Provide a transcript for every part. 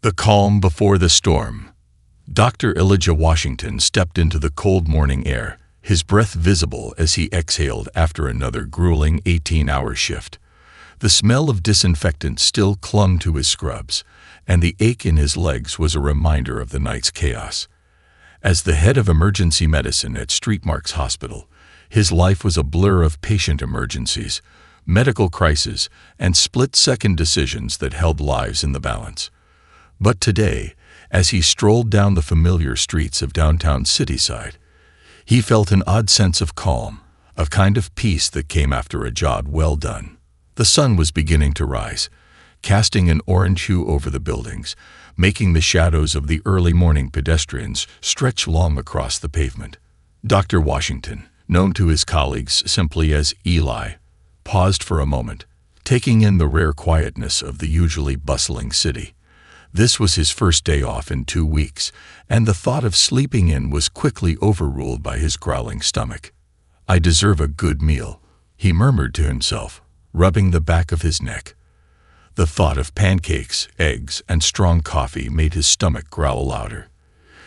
The calm before the storm. Dr. Elijah Washington stepped into the cold morning air, his breath visible as he exhaled after another grueling 18-hour shift. The smell of disinfectant still clung to his scrubs, and the ache in his legs was a reminder of the night's chaos. As the head of emergency medicine at St. Mark's Hospital, his life was a blur of patient emergencies, medical crises, and split-second decisions that held lives in the balance. But today, as he strolled down the familiar streets of downtown Cityside, he felt an odd sense of calm, a kind of peace that came after a job well done. The sun was beginning to rise, casting an orange hue over the buildings, making the shadows of the early morning pedestrians stretch long across the pavement. Dr. Washington, known to his colleagues simply as Eli, paused for a moment, taking in the rare quietness of the usually bustling city. This was his first day off in 2 weeks, and the thought of sleeping in was quickly overruled by his growling stomach. "I deserve a good meal," he murmured to himself, rubbing the back of his neck. The thought of pancakes, eggs, and strong coffee made his stomach growl louder.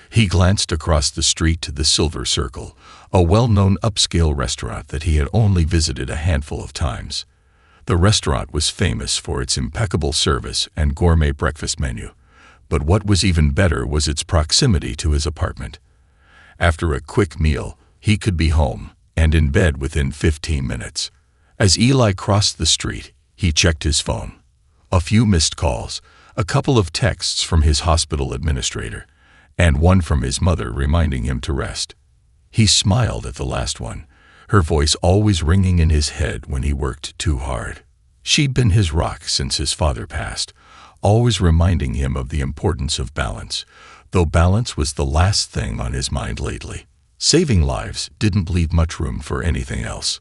He glanced across the street to the Silver Circle, a well-known upscale restaurant that he had only visited a handful of times. The restaurant was famous for its impeccable service and gourmet breakfast menu, but what was even better was its proximity to his apartment. After a quick meal, he could be home and in bed within 15 minutes. As Eli crossed the street, he checked his phone. A few missed calls, a couple of texts from his hospital administrator, and one from his mother reminding him to rest. He smiled at the last one, her voice always ringing in his head when he worked too hard. She'd been his rock since his father passed, always reminding him of the importance of balance, though balance was the last thing on his mind lately. Saving lives didn't leave much room for anything else.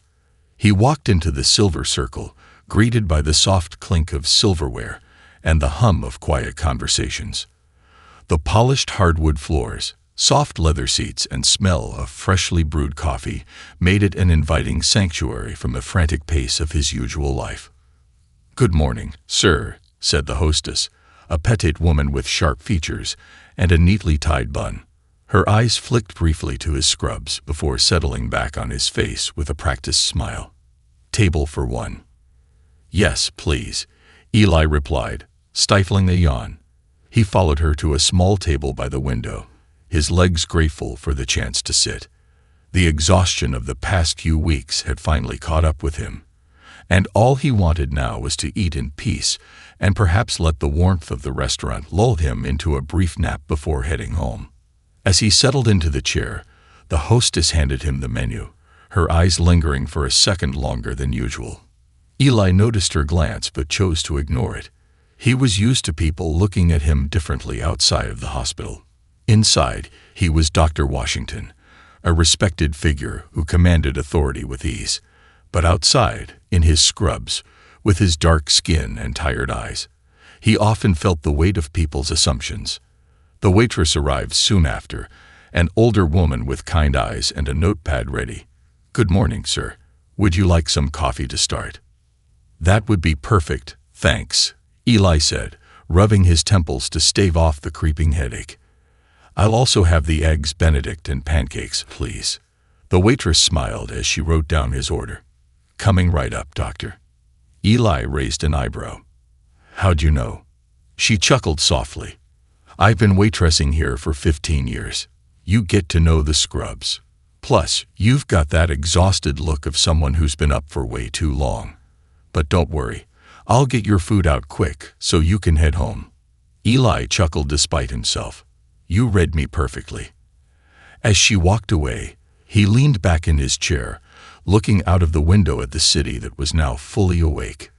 He walked into the Silver Circle, greeted by the soft clink of silverware and the hum of quiet conversations. The polished hardwood floors, soft leather seats, and smell of freshly brewed coffee made it an inviting sanctuary from the frantic pace of his usual life. "Good morning, sir," said the hostess, a petite woman with sharp features and a neatly tied bun. Her eyes flicked briefly to his scrubs before settling back on his face with a practiced smile. "Table for one." "Yes, please," Eli replied, stifling a yawn. He followed her to a small table by the window, his legs grateful for the chance to sit. The exhaustion of the past few weeks had finally caught up with him, and all he wanted now was to eat in peace and perhaps let the warmth of the restaurant lull him into a brief nap before heading home. As he settled into the chair, the hostess handed him the menu, her eyes lingering for a second longer than usual. Eli noticed her glance but chose to ignore it. He was used to people looking at him differently outside of the hospital. Inside, he was Dr. Washington, a respected figure who commanded authority with ease. But outside, in his scrubs, with his dark skin and tired eyes, he often felt the weight of people's assumptions. The waitress arrived soon after, an older woman with kind eyes and a notepad ready. "Good morning, sir. Would you like some coffee to start?" "That would be perfect, thanks," Eli said, rubbing his temples to stave off the creeping headache. "I'll also have the eggs Benedict and pancakes, please." The waitress smiled as she wrote down his order. "Coming right up, doctor." Eli raised an eyebrow. "How'd you know?" She chuckled softly. "I've been waitressing here for 15 years. You get to know the scrubs. Plus, you've got that exhausted look of someone who's been up for way too long. But don't worry, I'll get your food out quick so you can head home." Eli chuckled despite himself. "You read me perfectly." As she walked away, he leaned back in his chair, looking out of the window at the city that was now fully awake.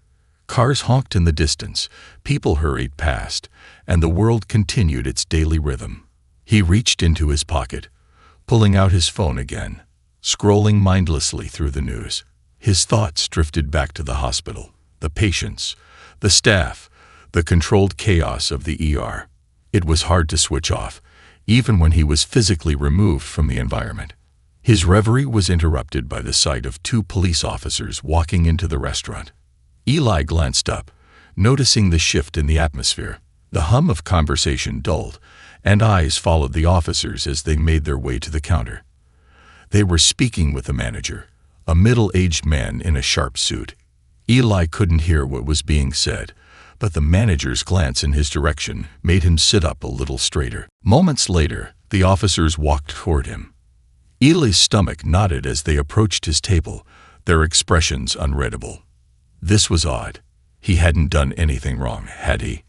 Cars honked in the distance, people hurried past, and the world continued its daily rhythm. He reached into his pocket, pulling out his phone again, scrolling mindlessly through the news. His thoughts drifted back to the hospital, the patients, the staff, the controlled chaos of the ER. It was hard to switch off, even when he was physically removed from the environment. His reverie was interrupted by the sight of 2 police officers walking into the restaurant. Eli glanced up, noticing the shift in the atmosphere. The hum of conversation dulled, and eyes followed the officers as they made their way to the counter. They were speaking with the manager, a middle-aged man in a sharp suit. Eli couldn't hear what was being said, but the manager's glance in his direction made him sit up a little straighter. Moments later, the officers walked toward him. Eli's stomach knotted as they approached his table, their expressions unreadable. This was odd. He hadn't done anything wrong, had he?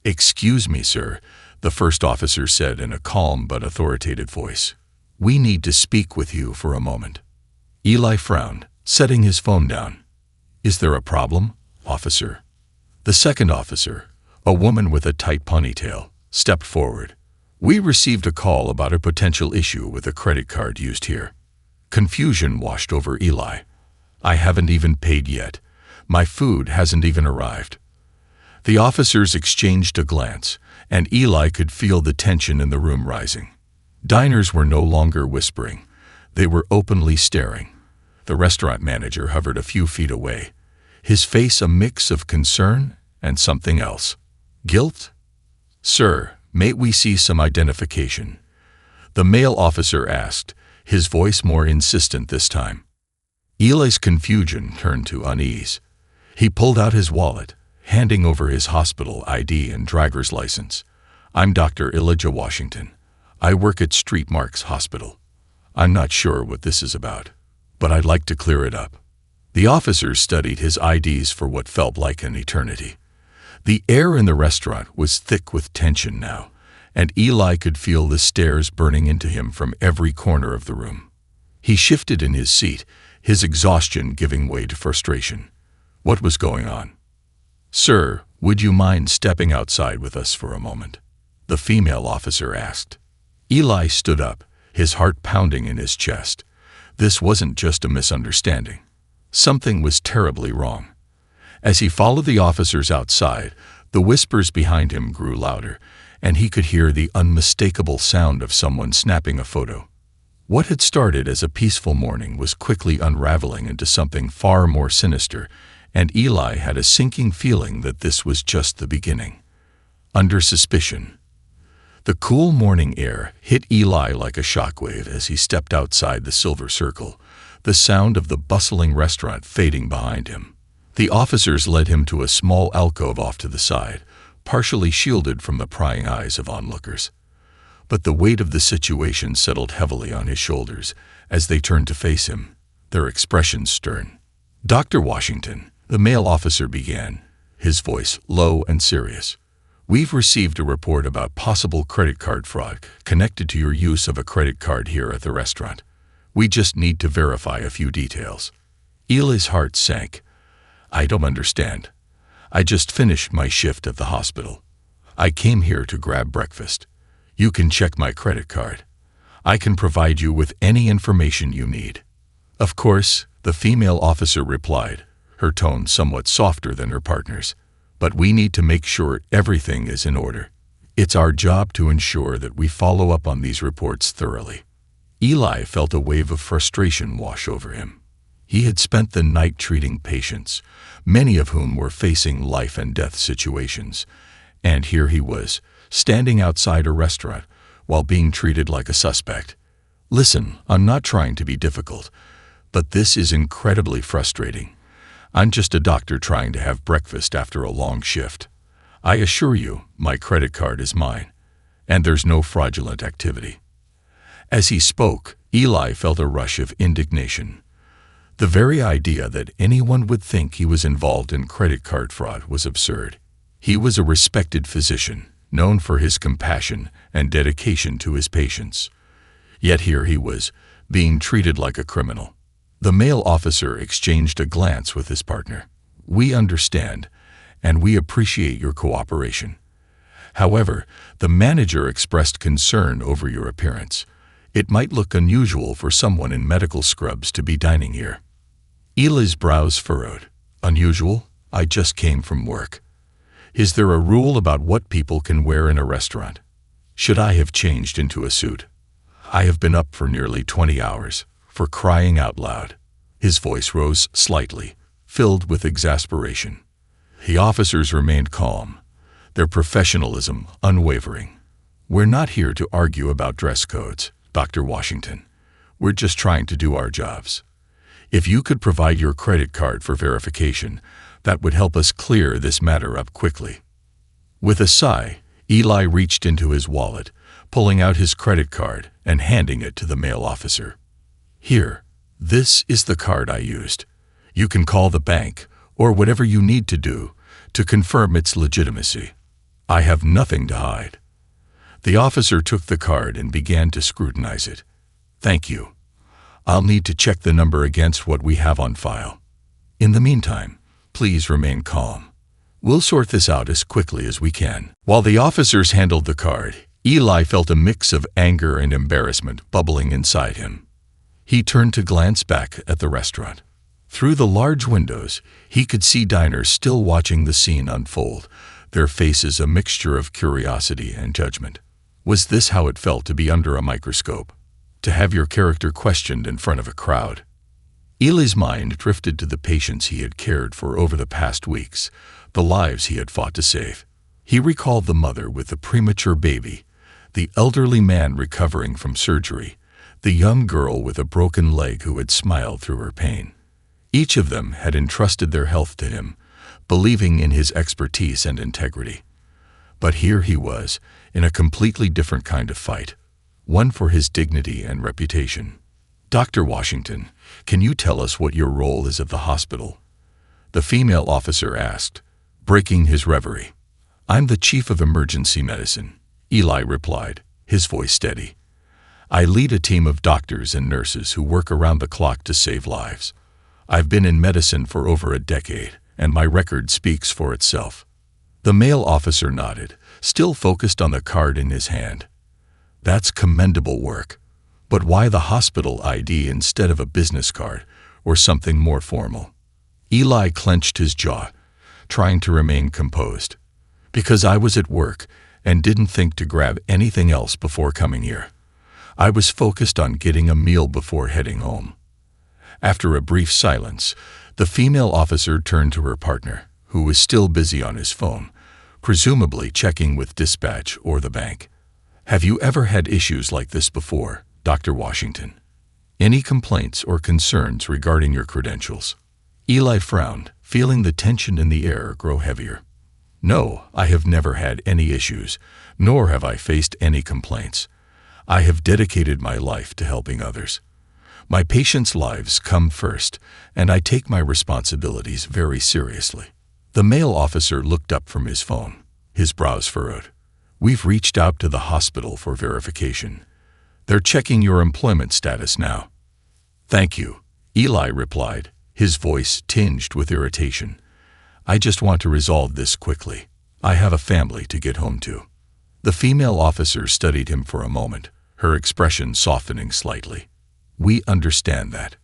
"Excuse me, sir," the first officer said in a calm but authoritative voice. "We need to speak with you for a moment." Eli frowned, setting his phone down. "Is there a problem, officer?" The second officer, a woman with a tight ponytail, stepped forward. "We received a call about a potential issue with a credit card used here." Confusion washed over Eli. "I haven't even paid yet. My food hasn't even arrived." The officers exchanged a glance, and Eli could feel the tension in the room rising. Diners were no longer whispering. They were openly staring. The restaurant manager hovered a few feet away, his face a mix of concern and something else. "Guilt?" "Sir, may we see some identification?" the male officer asked, his voice more insistent this time. Eli's confusion turned to unease. He pulled out his wallet, handing over his hospital ID and driver's license. "I'm Dr. Elijah Washington. I work at Street Marks Hospital. I'm not sure what this is about, but I'd like to clear it up." The officers studied his IDs for what felt like an eternity. The air in the restaurant was thick with tension now, and Eli could feel the stares burning into him from every corner of the room. He shifted in his seat, his exhaustion giving way to frustration. What was going on? "Sir, would you mind stepping outside with us for a moment?" the female officer asked. Eli stood up, his heart pounding in his chest. This wasn't just a misunderstanding. Something was terribly wrong. As he followed the officers outside, the whispers behind him grew louder, and he could hear the unmistakable sound of someone snapping a photo. What had started as a peaceful morning was quickly unraveling into something far more sinister, and Eli had a sinking feeling that this was just the beginning. Under suspicion. The cool morning air hit Eli like a shockwave as he stepped outside the Silver Circle, the sound of the bustling restaurant fading behind him. The officers led him to a small alcove off to the side, partially shielded from the prying eyes of onlookers. But the weight of the situation settled heavily on his shoulders as they turned to face him, their expressions stern. "Dr. Washington," the male officer began, his voice low and serious. "We've received a report about possible credit card fraud connected to your use of a credit card here at the restaurant. We just need to verify a few details." Eli's heart sank. "I don't understand. I just finished my shift at the hospital. I came here to grab breakfast. You can check my credit card. I can provide you with any information you need." "Of course," the female officer replied, her tone somewhat softer than her partner's. "But we need to make sure everything is in order. It's our job to ensure that we follow up on these reports thoroughly." Eli felt a wave of frustration wash over him. He had spent the night treating patients, many of whom were facing life and death situations, and here he was, standing outside a restaurant while being treated like a suspect. "Listen, I'm not trying to be difficult, but this is incredibly frustrating. I'm just a doctor trying to have breakfast after a long shift. I assure you, my credit card is mine, and there's no fraudulent activity." As he spoke, Eli felt a rush of indignation. The very idea that anyone would think he was involved in credit card fraud was absurd. He was a respected physician, known for his compassion and dedication to his patients. Yet here he was, being treated like a criminal. The male officer exchanged a glance with his partner. "We understand, and we appreciate your cooperation. However, the manager expressed concern over your appearance. It might look unusual for someone in medical scrubs to be dining here." Eli's brows furrowed. "Unusual? I just came from work. Is there a rule about what people can wear in a restaurant? Should I have changed into a suit? I have been up for nearly 20 hours, for crying out loud." His voice rose slightly, filled with exasperation. The officers remained calm, their professionalism unwavering. "We're not here to argue about dress codes, Dr. Washington. We're just trying to do our jobs. If you could provide your credit card for verification, that would help us clear this matter up quickly." With a sigh, Eli reached into his wallet, pulling out his credit card and handing it to the male officer. "Here, this is the card I used. You can call the bank or whatever you need to do to confirm its legitimacy. I have nothing to hide." The officer took the card and began to scrutinize it. "Thank you. I'll need to check the number against what we have on file. In the meantime, please remain calm. We'll sort this out as quickly as we can." While the officers handled the card, Eli felt a mix of anger and embarrassment bubbling inside him. He turned to glance back at the restaurant. Through the large windows, he could see diners still watching the scene unfold, their faces a mixture of curiosity and judgment. Was this how it felt to be under a microscope? To have your character questioned in front of a crowd? Eli's mind drifted to the patients he had cared for over the past weeks, the lives he had fought to save. He recalled the mother with the premature baby, the elderly man recovering from surgery, the young girl with a broken leg who had smiled through her pain. Each of them had entrusted their health to him, believing in his expertise and integrity. But here he was, in a completely different kind of fight, one for his dignity and reputation. "Dr. Washington, can you tell us what your role is at the hospital?" the female officer asked, breaking his reverie. "I'm the chief of emergency medicine," Eli replied, his voice steady. "I lead a team of doctors and nurses who work around the clock to save lives. I've been in medicine for over a decade, and my record speaks for itself." The male officer nodded, still focused on the card in his hand. "That's commendable work. But why the hospital ID instead of a business card or something more formal?" Eli clenched his jaw, trying to remain composed. "Because I was at work and didn't think to grab anything else before coming here. I was focused on getting a meal before heading home." After a brief silence, the female officer turned to her partner, who was still busy on his phone, presumably checking with dispatch or the bank. "Have you ever had issues like this before, Dr. Washington? Any complaints or concerns regarding your credentials?" Eli frowned, feeling the tension in the air grow heavier. "No, I have never had any issues, nor have I faced any complaints. I have dedicated my life to helping others. My patients' lives come first, and I take my responsibilities very seriously." The male officer looked up from his phone, his brows furrowed. "We've reached out to the hospital for verification. They're checking your employment status now." "Thank you," Eli replied, his voice tinged with irritation. "I just want to resolve this quickly. I have a family to get home to." The female officer studied him for a moment, her expression softening slightly. "We understand that.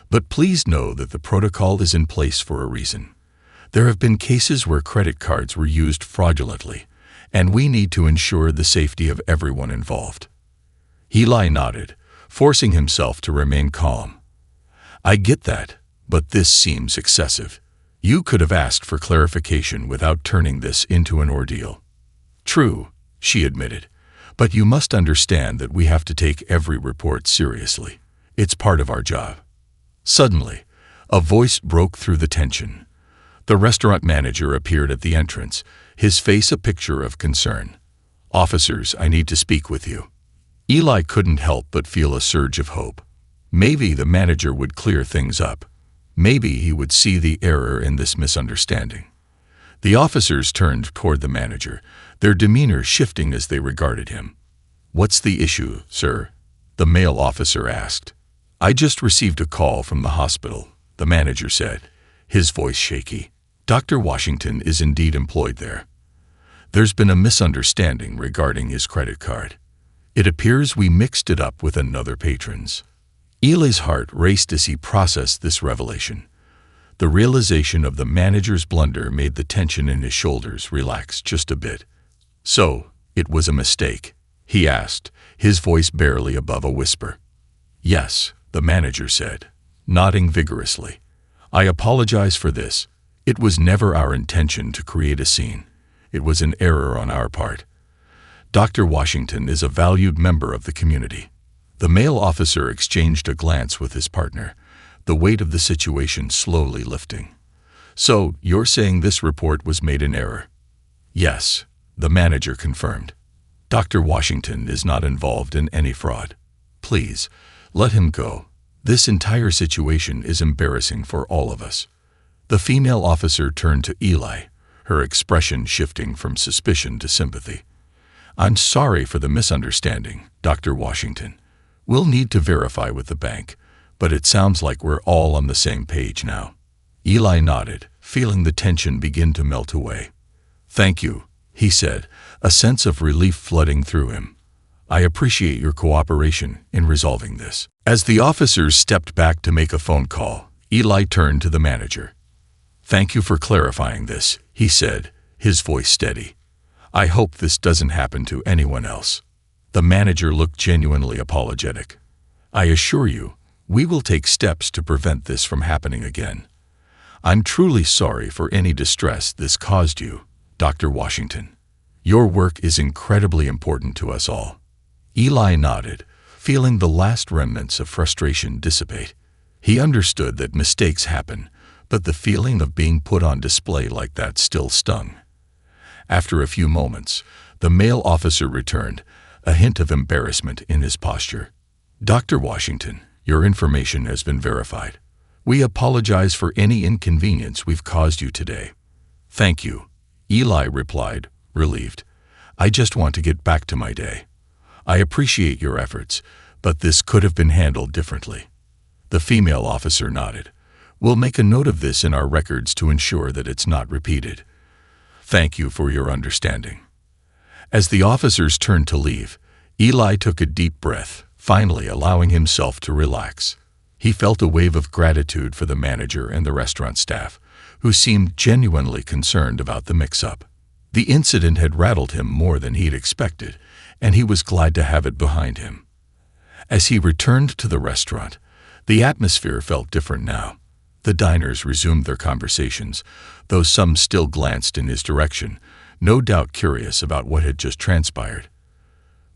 But please know that the protocol is in place for a reason. There have been cases where credit cards were used fraudulently, and we need to ensure the safety of everyone involved." Eli nodded, forcing himself to remain calm. "I get that, but this seems excessive. You could have asked for clarification without turning this into an ordeal." "True," she admitted, "but you must understand that we have to take every report seriously. It's part of our job." Suddenly, a voice broke through the tension. The restaurant manager appeared at the entrance, his face a picture of concern. "Officers, I need to speak with you." Eli couldn't help but feel a surge of hope. Maybe the manager would clear things up. Maybe he would see the error in this misunderstanding. The officers turned toward the manager, their demeanor shifting as they regarded him. "What's the issue, sir?" the male officer asked. "I just received a call from the hospital," the manager said, his voice shaky. "Dr. Washington is indeed employed there. There's been a misunderstanding regarding his credit card. It appears we mixed it up with another patron's." Eli's heart raced as he processed this revelation. The realization of the manager's blunder made the tension in his shoulders relax just a bit. "So, it was a mistake?" he asked, his voice barely above a whisper. "Yes," the manager said, nodding vigorously. "I apologize for this. It was never our intention to create a scene. It was an error on our part. Dr. Washington is a valued member of the community." The male officer exchanged a glance with his partner, the weight of the situation slowly lifting. "So, you're saying this report was made in error?" "Yes," the manager confirmed. "Dr. Washington is not involved in any fraud. Please, let him go. This entire situation is embarrassing for all of us." The female officer turned to Eli, her expression shifting from suspicion to sympathy. "I'm sorry for the misunderstanding, Dr. Washington. We'll need to verify with the bank, but it sounds like we're all on the same page now." Eli nodded, feeling the tension begin to melt away. "Thank you," he said, a sense of relief flooding through him. "I appreciate your cooperation in resolving this." As the officers stepped back to make a phone call, Eli turned to the manager. "Thank you for clarifying this," he said, his voice steady. "I hope this doesn't happen to anyone else." The manager looked genuinely apologetic. "I assure you, we will take steps to prevent this from happening again. I'm truly sorry for any distress this caused you, Dr. Washington. Your work is incredibly important to us all." Eli nodded, feeling the last remnants of frustration dissipate. He understood that mistakes happen, but the feeling of being put on display like that still stung. After a few moments, the male officer returned, a hint of embarrassment in his posture. "Dr. Washington, your information has been verified. We apologize for any inconvenience we've caused you today." "Thank you," Eli replied, relieved. "I just want to get back to my day. I appreciate your efforts, but this could have been handled differently." The female officer nodded. "We'll make a note of this in our records to ensure that it's not repeated. Thank you for your understanding." As the officers turned to leave, Eli took a deep breath, finally allowing himself to relax. He felt a wave of gratitude for the manager and the restaurant staff, who seemed genuinely concerned about the mix-up. The incident had rattled him more than he'd expected, and he was glad to have it behind him. As he returned to the restaurant, the atmosphere felt different now. The diners resumed their conversations, though some still glanced in his direction, no doubt curious about what had just transpired.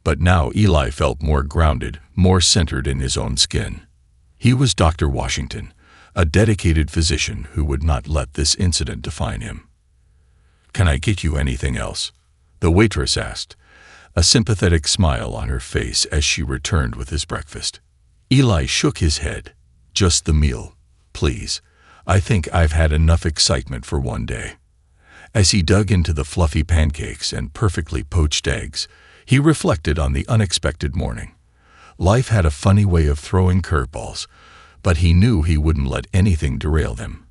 But now Eli felt more grounded, more centered in his own skin. He was Dr. Washington, a dedicated physician who would not let this incident define him. "Can I get you anything else?" the waitress asked, a sympathetic smile on her face as she returned with his breakfast. Eli shook his head. "Just the meal, please. I think I've had enough excitement for one day." As he dug into the fluffy pancakes and perfectly poached eggs, he reflected on the unexpected morning. Life had a funny way of throwing curveballs, but he knew he wouldn't let anything derail them.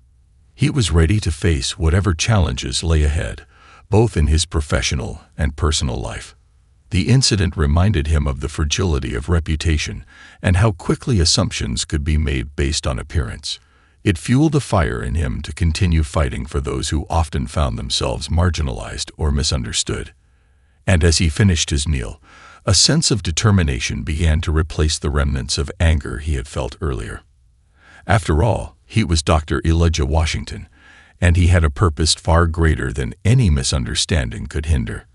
He was ready to face whatever challenges lay ahead, both in his professional and personal life. The incident reminded him of the fragility of reputation and how quickly assumptions could be made based on appearance. It fueled a fire in him to continue fighting for those who often found themselves marginalized or misunderstood. And as he finished his meal, a sense of determination began to replace the remnants of anger he had felt earlier. After all, he was Dr. Elijah Washington, and he had a purpose far greater than any misunderstanding could hinder.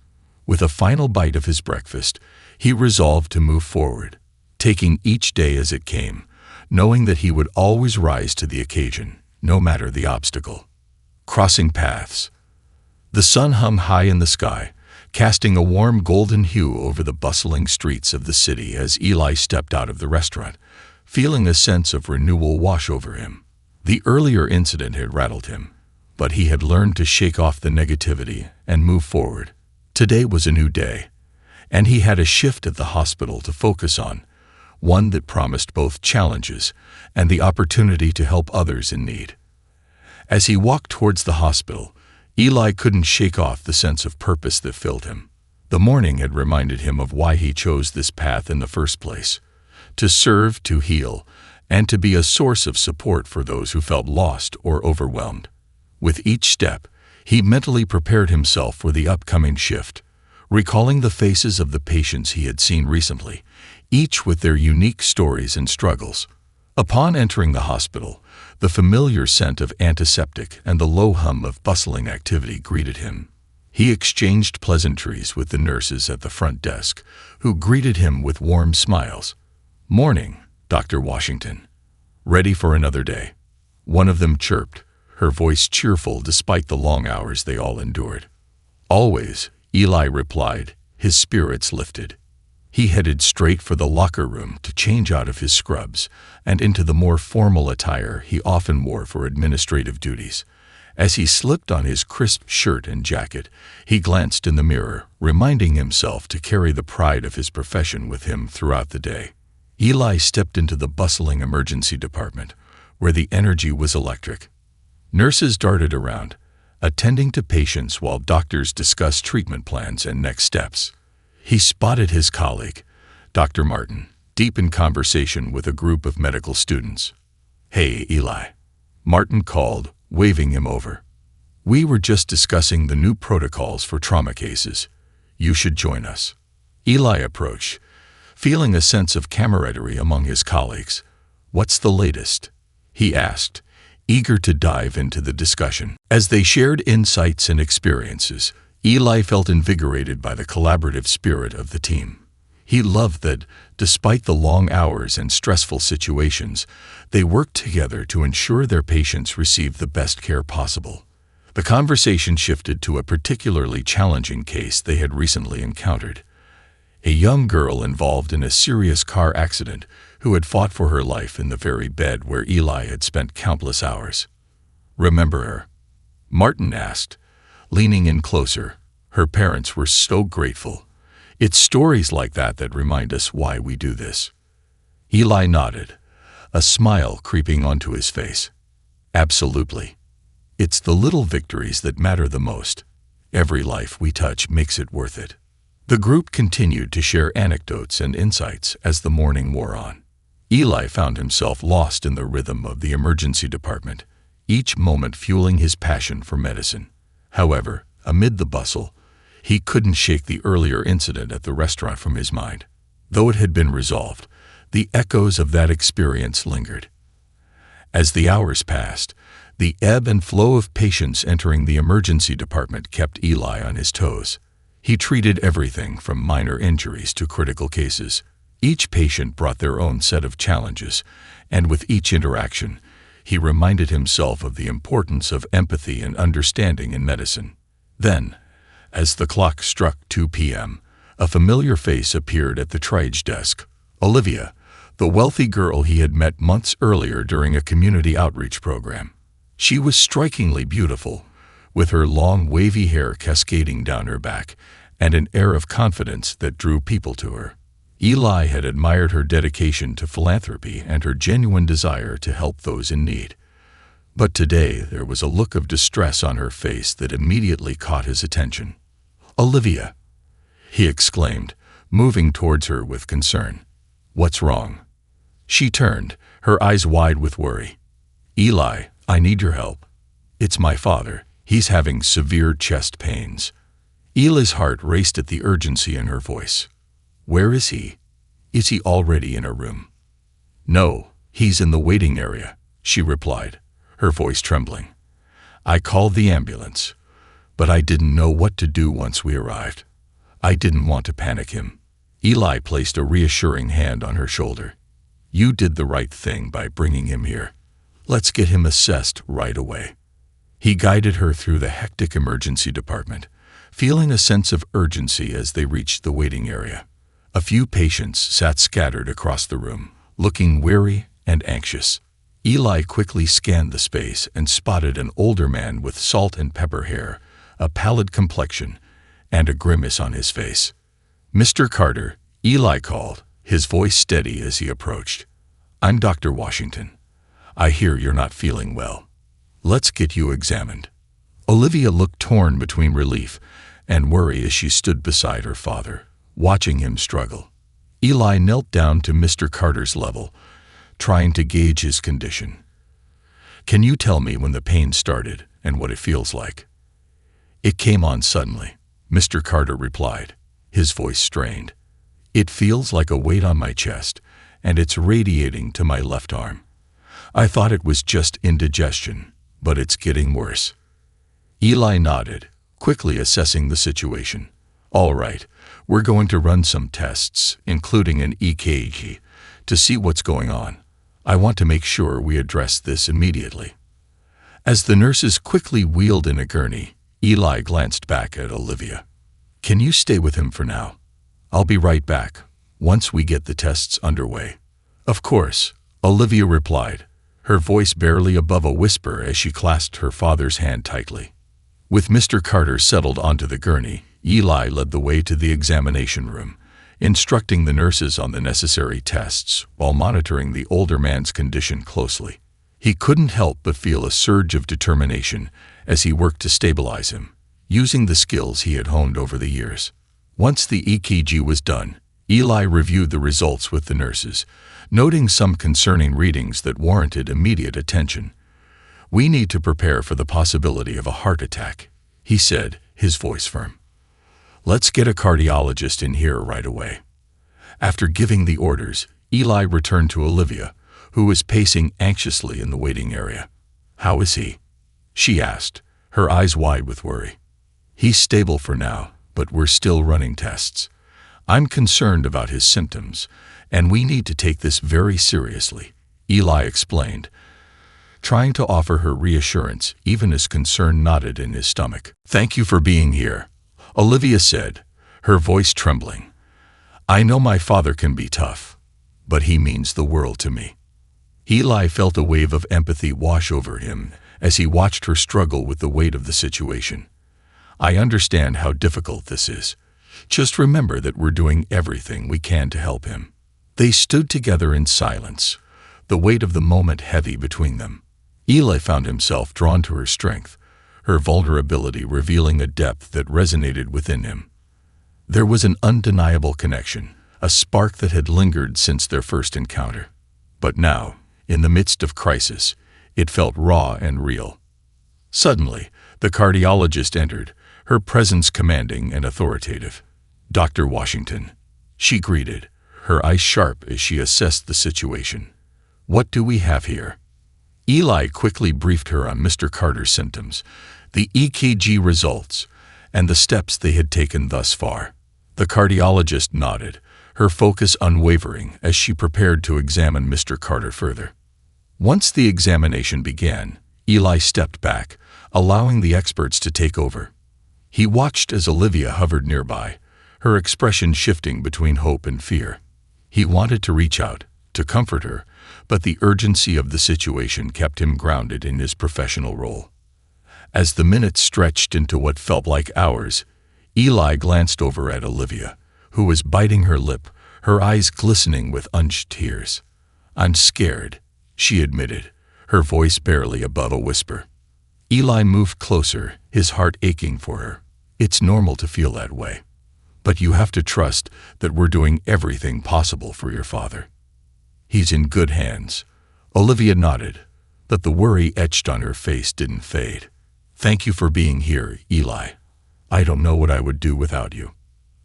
With a final bite of his breakfast, he resolved to move forward, taking each day as it came, knowing that he would always rise to the occasion, no matter the obstacle. Crossing paths. The sun hung high in the sky, casting a warm golden hue over the bustling streets of the city as Eli stepped out of the restaurant, feeling a sense of renewal wash over him. The earlier incident had rattled him, but he had learned to shake off the negativity and move forward. Today was a new day, and he had a shift at the hospital to focus on, one that promised both challenges and the opportunity to help others in need. As he walked towards the hospital, Eli couldn't shake off the sense of purpose that filled him. The morning had reminded him of why he chose this path in the first place: to serve, to heal, and to be a source of support for those who felt lost or overwhelmed. With each step, he mentally prepared himself for the upcoming shift, recalling the faces of the patients he had seen recently, each with their unique stories and struggles. Upon entering the hospital, the familiar scent of antiseptic and the low hum of bustling activity greeted him. He exchanged pleasantries with the nurses at the front desk, who greeted him with warm smiles. "Morning, Dr. Washington. Ready for another day?" One of them chirped, her voice cheerful despite the long hours they all endured. "Always," Eli replied, his spirits lifted. He headed straight for the locker room to change out of his scrubs and into the more formal attire he often wore for administrative duties. As he slipped on his crisp shirt and jacket, he glanced in the mirror, reminding himself to carry the pride of his profession with him throughout the day. Eli stepped into the bustling emergency department, where the energy was electric. Nurses darted around, attending to patients while doctors discussed treatment plans and next steps. He spotted his colleague, Dr. Martin, deep in conversation with a group of medical students. "Hey, Eli," Martin called, waving him over. "We were just discussing the new protocols for trauma cases. You should join us." Eli approached, feeling a sense of camaraderie among his colleagues. "What's the latest?" he asked, eager to dive into the discussion. As they shared insights and experiences, Eli felt invigorated by the collaborative spirit of the team. He loved that, despite the long hours and stressful situations, they worked together to ensure their patients received the best care possible. The conversation shifted to a particularly challenging case they had recently encountered. A young girl involved in a serious car accident who had fought for her life in the very bed where Eli had spent countless hours. "Remember her?" Martin asked, leaning in closer. "Her parents were so grateful. It's stories like that that remind us why we do this." Eli nodded, a smile creeping onto his face. "Absolutely. It's the little victories that matter the most. Every life we touch makes it worth it." The group continued to share anecdotes and insights as the morning wore on. Eli found himself lost in the rhythm of the emergency department, each moment fueling his passion for medicine. However, amid the bustle, he couldn't shake the earlier incident at the restaurant from his mind. Though it had been resolved, the echoes of that experience lingered. As the hours passed, the ebb and flow of patients entering the emergency department kept Eli on his toes. He treated everything from minor injuries to critical cases. Each patient brought their own set of challenges, and with each interaction, he reminded himself of the importance of empathy and understanding in medicine. Then, as the clock struck 2 p.m., a familiar face appeared at the triage desk. Olivia, the wealthy girl he had met months earlier during a community outreach program. She was strikingly beautiful, with her long wavy hair cascading down her back and an air of confidence that drew people to her. Eli had admired her dedication to philanthropy and her genuine desire to help those in need. But today there was a look of distress on her face that immediately caught his attention. "Olivia," he exclaimed, moving towards her with concern. "What's wrong?" She turned, her eyes wide with worry. "Eli, I need your help. It's my father. He's having severe chest pains." Eli's heart raced at the urgency in her voice. "Where is he? Is he already in a room?" "No, he's in the waiting area," she replied, her voice trembling. "I called the ambulance, but I didn't know what to do once we arrived. I didn't want to panic him." Eli placed a reassuring hand on her shoulder. "You did the right thing by bringing him here. Let's get him assessed right away." He guided her through the hectic emergency department, feeling a sense of urgency as they reached the waiting area. A few patients sat scattered across the room, looking weary and anxious. Eli quickly scanned the space and spotted an older man with salt and pepper hair, a pallid complexion, and a grimace on his face. "Mr. Carter," Eli called, his voice steady as he approached. "I'm Dr. Washington. I hear you're not feeling well. Let's get you examined." Olivia looked torn between relief and worry as she stood beside her father, watching him struggle. Eli knelt down to Mr. Carter's level, trying to gauge his condition. "Can you tell me when the pain started and what it feels like?" "It came on suddenly," Mr. Carter replied, his voice strained. "It feels like a weight on my chest, and it's radiating to my left arm. I thought it was just indigestion, but it's getting worse." Eli nodded, quickly assessing the situation. "All right, we're going to run some tests, including an EKG, to see what's going on. I want to make sure we address this immediately." As the nurses quickly wheeled in a gurney, Eli glanced back at Olivia. "Can you stay with him for now? I'll be right back, once we get the tests underway." "Of course," Olivia replied, her voice barely above a whisper as she clasped her father's hand tightly. With Mr. Carter settled onto the gurney, Eli led the way to the examination room, instructing the nurses on the necessary tests while monitoring the older man's condition closely. He couldn't help but feel a surge of determination as he worked to stabilize him, using the skills he had honed over the years. Once the EKG was done, Eli reviewed the results with the nurses, noting some concerning readings that warranted immediate attention. "We need to prepare for the possibility of a heart attack," he said, his voice firm. "Let's get a cardiologist in here right away." After giving the orders, Eli returned to Olivia, who was pacing anxiously in the waiting area. "How is he?" she asked, her eyes wide with worry. "He's stable for now, but we're still running tests. I'm concerned about his symptoms, and we need to take this very seriously," Eli explained, trying to offer her reassurance even as concern knotted in his stomach. "Thank you for being here," Olivia said, her voice trembling. "I know my father can be tough, but he means the world to me." Eli felt a wave of empathy wash over him as he watched her struggle with the weight of the situation. "I understand how difficult this is. Just remember that we're doing everything we can to help him." They stood together in silence, the weight of the moment heavy between them. Eli found himself drawn to her strength, her vulnerability revealing a depth that resonated within him. There was an undeniable connection, a spark that had lingered since their first encounter. But now, in the midst of crisis, it felt raw and real. Suddenly, the cardiologist entered, her presence commanding and authoritative. "Dr. Washington," she greeted, her eyes sharp as she assessed the situation. "What do we have here?" Eli quickly briefed her on Mr. Carter's symptoms, the EKG results, and the steps they had taken thus far. The cardiologist nodded, her focus unwavering as she prepared to examine Mr. Carter further. Once the examination began, Eli stepped back, allowing the experts to take over. He watched as Olivia hovered nearby, her expression shifting between hope and fear. He wanted to reach out, to comfort her, but the urgency of the situation kept him grounded in his professional role. As the minutes stretched into what felt like hours, Eli glanced over at Olivia, who was biting her lip, her eyes glistening with unshed tears. "I'm scared," she admitted, her voice barely above a whisper. Eli moved closer, his heart aching for her. "It's normal to feel that way. But you have to trust that we're doing everything possible for your father. He's in good hands." Olivia nodded, but the worry etched on her face didn't fade. "Thank you for being here, Eli. I don't know what I would do without you."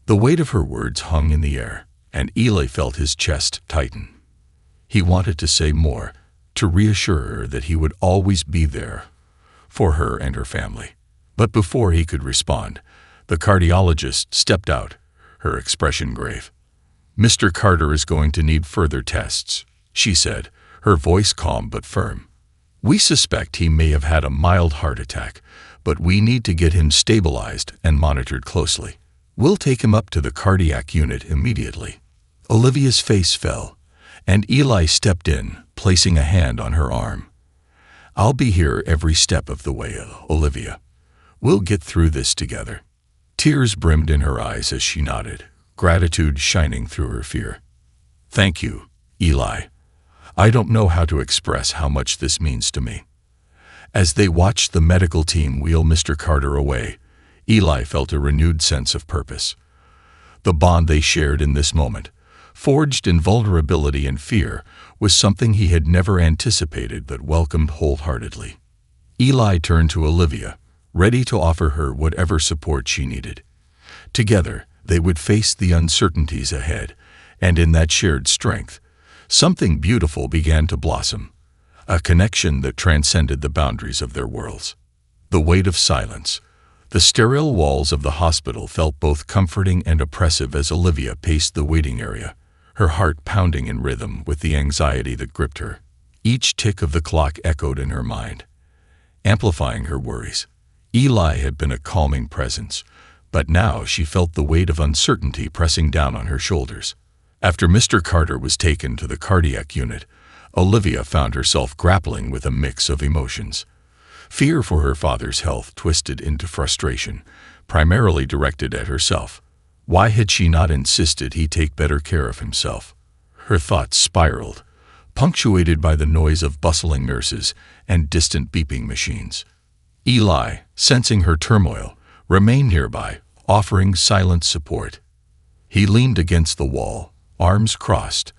The weight of her words hung in the air, and Eli felt his chest tighten. He wanted to say more, to reassure her that he would always be there for her and her family. But before he could respond, the cardiologist stepped out, her expression grave. "Mr. Carter is going to need further tests," she said, her voice calm but firm. "We suspect he may have had a mild heart attack, but we need to get him stabilized and monitored closely. We'll take him up to the cardiac unit immediately." Olivia's face fell, and Eli stepped in, placing a hand on her arm. "I'll be here every step of the way, Olivia. We'll get through this together." Tears brimmed in her eyes as she nodded, gratitude shining through her fear. "Thank you, Eli. I don't know how to express how much this means to me." As they watched the medical team wheel Mr. Carter away, Eli felt a renewed sense of purpose. The bond they shared in this moment, forged in vulnerability and fear, was something he had never anticipated but welcomed wholeheartedly. Eli turned to Olivia, ready to offer her whatever support she needed. Together, they would face the uncertainties ahead, and in that shared strength, something beautiful began to blossom, a connection that transcended the boundaries of their worlds. The weight of silence, The sterile walls of the hospital felt both comforting and oppressive as Olivia paced the waiting area, her heart pounding in rhythm with the anxiety that gripped her. Each tick of the clock echoed in her mind, amplifying her worries. Eli had been a calming presence, but now she felt the weight of uncertainty pressing down on her shoulders. After Mr. Carter was taken to the cardiac unit, Olivia found herself grappling with a mix of emotions. Fear for her father's health twisted into frustration, primarily directed at herself. Why had she not insisted he take better care of himself? Her thoughts spiraled, punctuated by the noise of bustling nurses and distant beeping machines. Eli, sensing her turmoil, remained nearby, offering silent support. He leaned against the wall, arms crossed,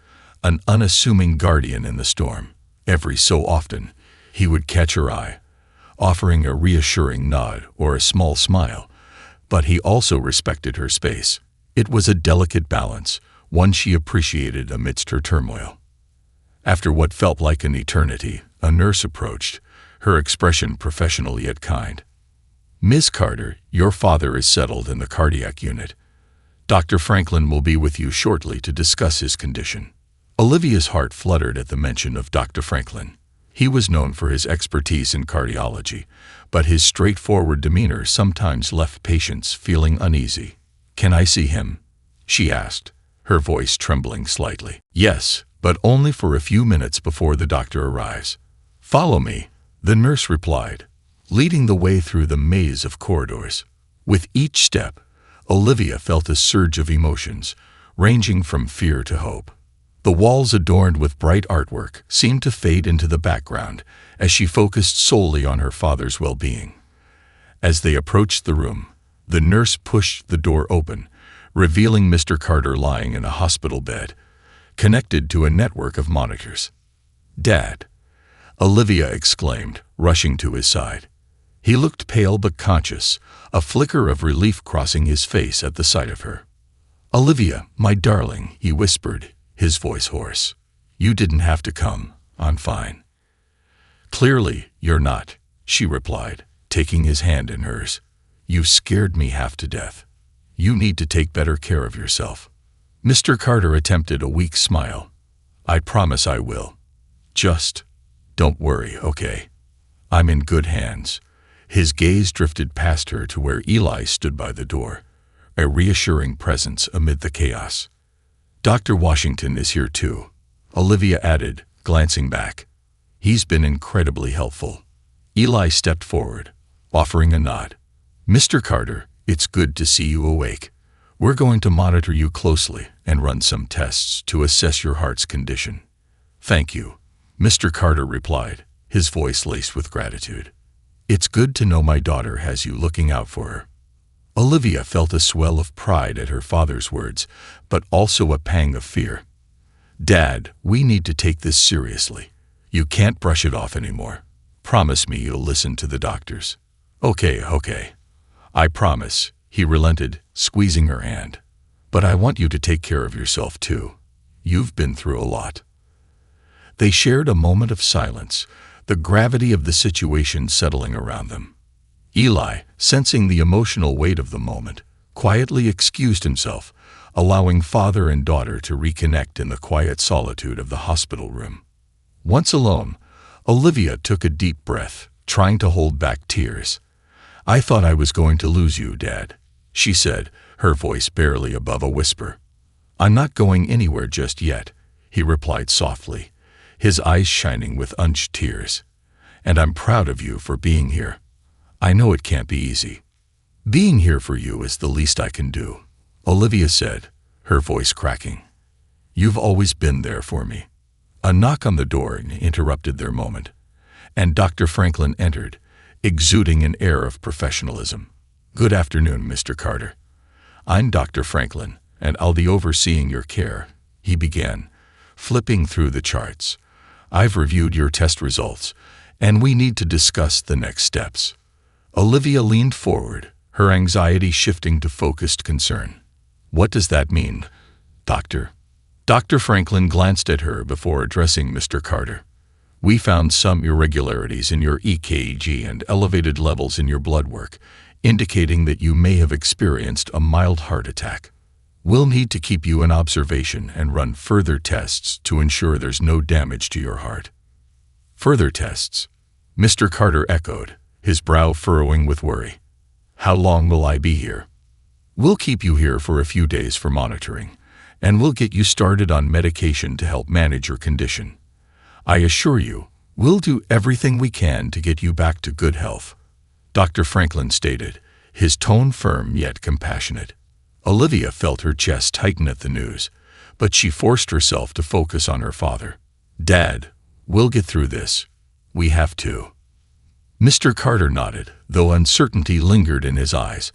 an unassuming guardian in the storm. Every so often, he would catch her eye, offering a reassuring nod or a small smile, but he also respected her space. It was a delicate balance, one she appreciated amidst her turmoil. After what felt like an eternity, a nurse approached, her expression professional yet kind. "Ms. Carter, your father is settled in the cardiac unit. Dr. Franklin will be with you shortly to discuss his condition." Olivia's heart fluttered at the mention of Dr. Franklin. He was known for his expertise in cardiology, but his straightforward demeanor sometimes left patients feeling uneasy. "Can I see him?" she asked, her voice trembling slightly. "Yes, but only for a few minutes before the doctor arrives. Follow me," the nurse replied, leading the way through the maze of corridors. With each step, Olivia felt a surge of emotions, ranging from fear to hope. The walls adorned with bright artwork seemed to fade into the background as she focused solely on her father's well-being. As they approached the room, the nurse pushed the door open, revealing Mr. Carter lying in a hospital bed, connected to a network of monitors. "Dad!" Olivia exclaimed, rushing to his side. He looked pale but conscious, a flicker of relief crossing his face at the sight of her. "Olivia, my darling," he whispered, his voice hoarse. "You didn't have to come. I'm fine." "Clearly, you're not," she replied, taking his hand in hers. "You've scared me half to death. You need to take better care of yourself." Mr. Carter attempted a weak smile. "I promise I will. Just don't worry, okay? I'm in good hands." His gaze drifted past her to where Eli stood by the door, a reassuring presence amid the chaos. "Dr. Washington is here too," Olivia added, glancing back. "He's been incredibly helpful." Eli stepped forward, offering a nod. "Mr. Carter, it's good to see you awake. We're going to monitor you closely and run some tests to assess your heart's condition." "Thank you," Mr. Carter replied, his voice laced with gratitude. "It's good to know my daughter has you looking out for her." Olivia felt a swell of pride at her father's words, but also a pang of fear. "Dad, we need to take this seriously. You can't brush it off anymore. Promise me you'll listen to the doctors." Okay. I promise," he relented, squeezing her hand. "But I want you to take care of yourself too. You've been through a lot." They shared a moment of silence, the gravity of the situation settling around them. Eli, sensing the emotional weight of the moment, quietly excused himself, allowing father and daughter to reconnect in the quiet solitude of the hospital room. Once alone, Olivia took a deep breath, trying to hold back tears. "I thought I was going to lose you, Dad," she said, her voice barely above a whisper. "I'm not going anywhere just yet," he replied softly, his eyes shining with unshed tears. "And I'm proud of you for being here. I know it can't be easy." "Being here for you is the least I can do," Olivia said, her voice cracking. "You've always been there for me." A knock on the door interrupted their moment, and Dr. Franklin entered, exuding an air of professionalism. "Good afternoon, Mr. Carter. I'm Dr. Franklin, and I'll be overseeing your care," he began, flipping through the charts. "I've reviewed your test results, and we need to discuss the next steps." Olivia leaned forward, her anxiety shifting to focused concern. "What does that mean, Doctor?" Dr. Franklin glanced at her before addressing Mr. Carter. "We found some irregularities in your EKG and elevated levels in your blood work, indicating that you may have experienced a mild heart attack. We'll need to keep you in observation and run further tests to ensure there's no damage to your heart." "Further tests?" Mr. Carter echoed, his brow furrowing with worry. "How long will I be here?" "We'll keep you here for a few days for monitoring, and we'll get you started on medication to help manage your condition. I assure you, we'll do everything we can to get you back to good health," Dr. Franklin stated, his tone firm yet compassionate. Olivia felt her chest tighten at the news, but she forced herself to focus on her father. "Dad, we'll get through this. We have to." Mr. Carter nodded, though uncertainty lingered in his eyes.